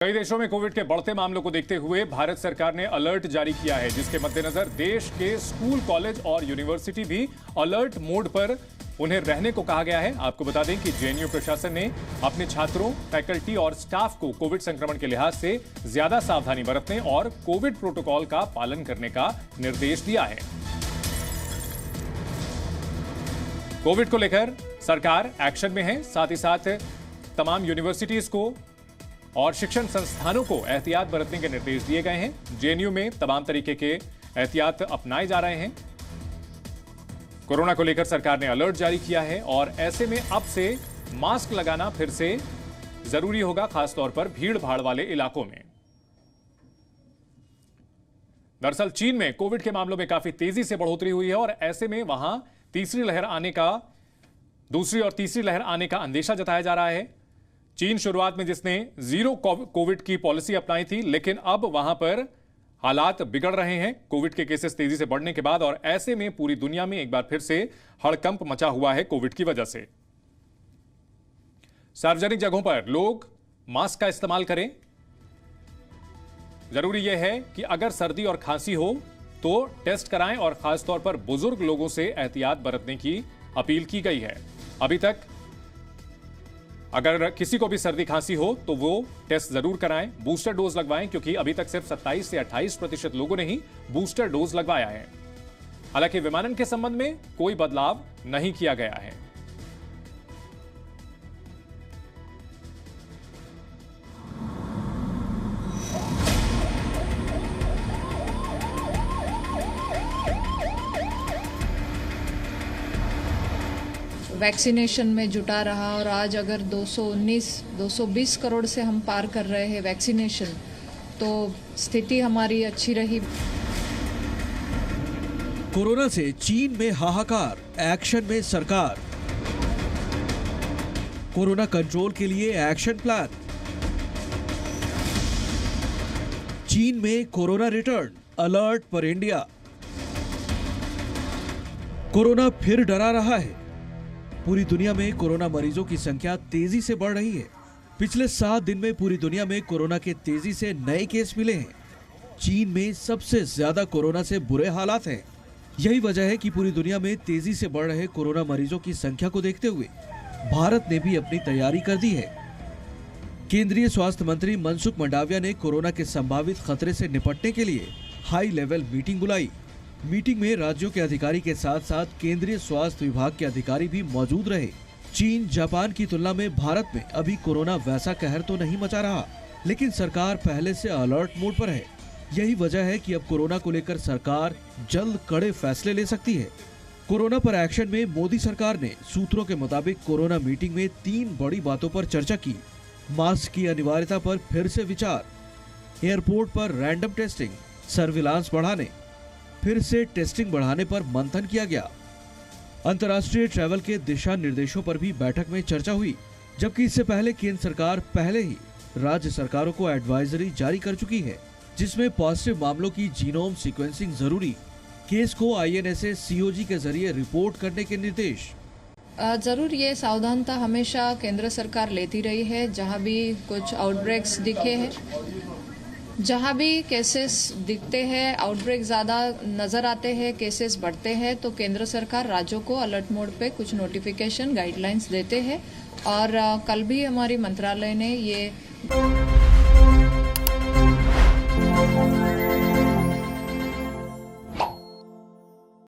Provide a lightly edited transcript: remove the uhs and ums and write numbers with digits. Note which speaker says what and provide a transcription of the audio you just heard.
Speaker 1: कई देशों में कोविड के बढ़ते मामलों को देखते हुए भारत सरकार ने अलर्ट जारी किया है, जिसके मद्देनजर देश के स्कूल, कॉलेज और यूनिवर्सिटी भी अलर्ट मोड पर उन्हें रहने को कहा गया है। आपको बता दें कि जेएनयू प्रशासन ने अपने छात्रों, फैकल्टी और स्टाफ को कोविड संक्रमण के लिहाज से ज्यादा सावधानी बरतने और कोविड प्रोटोकॉल का पालन करने का निर्देश दिया है। कोविड को लेकर सरकार एक्शन में है, साथ ही साथ तमाम यूनिवर्सिटीज को और शिक्षण संस्थानों को एहतियात बरतने के निर्देश दिए गए हैं। जेएनयू में तमाम तरीके के एहतियात अपनाए जा रहे हैं। कोरोना को लेकर सरकार ने अलर्ट जारी किया है और ऐसे में अब से मास्क लगाना फिर से जरूरी होगा, खासतौर पर भीड़ भाड़ वाले इलाकों में। दरअसल चीन में कोविड के मामलों में काफी तेजी से बढ़ोतरी हुई है और ऐसे में वहां दूसरी और तीसरी लहर आने का अंदेशा जताया जा रहा है। चीन शुरुआत में जिसने जीरो कोविड की पॉलिसी अपनाई थी, लेकिन अब वहां पर हालात बिगड़ रहे हैं कोविड के केसेस तेजी से बढ़ने के बाद, और ऐसे में पूरी दुनिया में एक बार फिर से हड़कंप मचा हुआ है कोविड की वजह से। सार्वजनिक जगहों पर लोग मास्क का इस्तेमाल करें। जरूरी यह है कि अगर सर्दी और खांसी हो तो टेस्ट कराएं और खासतौर पर बुजुर्ग लोगों से एहतियात बरतने की अपील की गई है। अभी तक अगर किसी को भी सर्दी खांसी हो तो वो टेस्ट जरूर कराएं, बूस्टर डोज लगवाएं, क्योंकि अभी तक सिर्फ 27 से 28% लोगों ने ही बूस्टर डोज लगवाया है। हालांकि विमानन के संबंध में कोई बदलाव नहीं किया गया है।
Speaker 2: वैक्सीनेशन में जुटा रहा और आज अगर 220 करोड़ से हम पार कर रहे हैं वैक्सीनेशन, तो स्थिति हमारी अच्छी रही।
Speaker 3: कोरोना से चीन में हाहाकार, एक्शन में सरकार। कोरोना कंट्रोल के लिए एक्शन प्लान। चीन में कोरोना रिटर्न, अलर्ट पर इंडिया। कोरोना फिर डरा रहा है। पूरी दुनिया में कोरोना मरीजों की संख्या तेजी से बढ़ रही है। पिछले 7 दिन में पूरी दुनिया में कोरोना के तेजी से नए केस मिले हैं। चीन में सबसे ज्यादा कोरोना से बुरे हालात हैं। यही वजह है कि पूरी दुनिया में तेजी से बढ़ रहे कोरोना मरीजों की संख्या को देखते हुए भारत ने भी अपनी तैयारी कर दी है। केंद्रीय स्वास्थ्य मंत्री मनसुख मंडाविया ने कोरोना के संभावित खतरे से निपटने के लिए हाई लेवल मीटिंग बुलाई। मीटिंग में राज्यों के अधिकारी के साथ साथ केंद्रीय स्वास्थ्य विभाग के अधिकारी भी मौजूद रहे। चीन, जापान की तुलना में भारत में अभी कोरोना वैसा कहर तो नहीं मचा रहा, लेकिन सरकार पहले से अलर्ट मोड पर है। यही वजह है कि अब कोरोना को लेकर सरकार जल्द कड़े फैसले ले सकती है। कोरोना पर एक्शन में मोदी सरकार ने सूत्रों के मुताबिक कोरोना मीटिंग में 3 बड़ी बातों पर चर्चा की। मास्क की अनिवार्यता पर फिर से विचार, एयरपोर्ट पर रैंडम टेस्टिंग, सर्विलांस बढ़ाने, फिर से टेस्टिंग बढ़ाने पर मंथन किया गया। अंतर्राष्ट्रीय ट्रैवल के दिशा निर्देशों पर भी बैठक में चर्चा हुई, जबकि इससे पहले केंद्र सरकार पहले ही राज्य सरकारों को एडवाइजरी जारी कर चुकी है, जिसमें पॉजिटिव मामलों की जीनोम सीक्वेंसिंग जरूरी, केस को INSA COG के जरिए रिपोर्ट करने के निर्देश।
Speaker 2: जरूर ये सावधानता हमेशा केंद्र सरकार लेती रही है। जहां भी कुछ आउटब्रेक्स दिखे हैं, जहां भी केसेस दिखते हैं, आउटब्रेक ज्यादा नजर आते हैं, केसेस बढ़ते हैं, तो केंद्र सरकार राज्यों को अलर्ट मोड पे कुछ नोटिफिकेशन, गाइडलाइंस देते हैं। और कल भी हमारी मंत्रालय ने ये